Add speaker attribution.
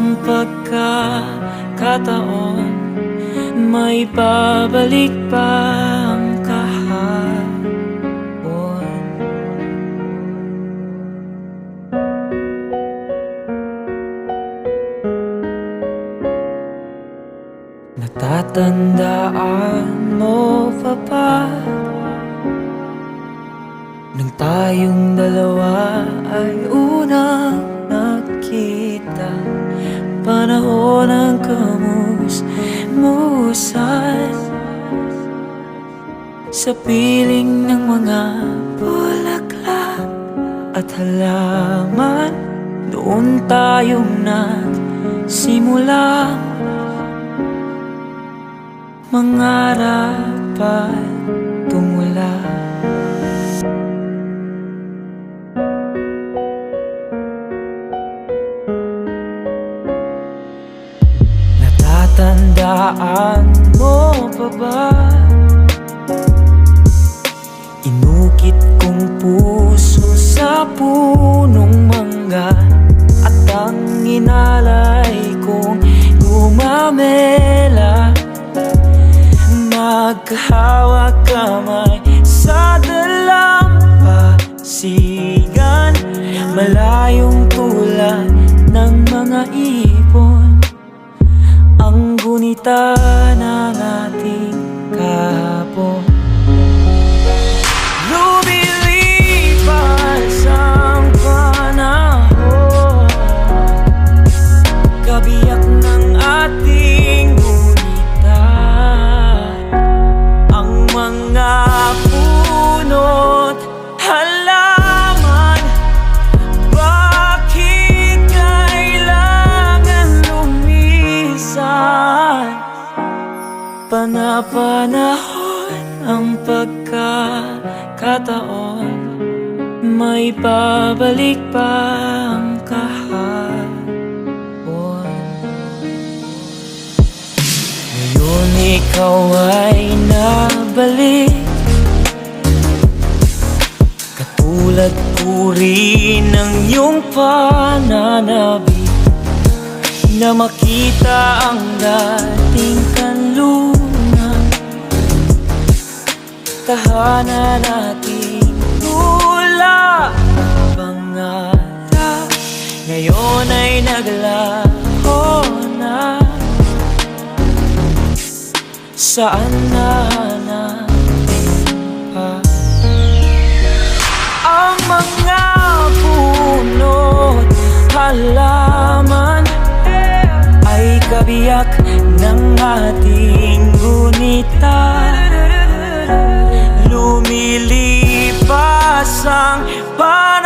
Speaker 1: ang pagkakataon, may babalik pa ang kahapon. Natatandaan mo pa ba nang tayong dalawa ay unang nakita? Panahon ng kamus-musan sa piling ng mga bulaklak at halaman. Doon tayong nagsimula mangarap at tumula. Natatandaan mo pa ba? Inukit kong puso sa punong mangga at ang inalay kong gumamela. Magkahawak kamay sa dalampasigan, malayong tulad ng mga ibon, ang gunita ng ating kahapon. Lumilipas ang panahon, kabiyak ng ating gunita, ang mga puno't halaman. Bakit kailangan lumisan? Panapanahon ang pagkakataon, may babalik pa ang kahapon. Ngayon ikaw ay nabalik, katulad uri ng iyong pananabik, na makita ang dating kanlunan, tahanan nating tula pangarap. Ngayon ay naglaho na, saan na natin pa ang mga puno't halaman ay kabiyak ng ating gunita. Lumilipas ang panahon,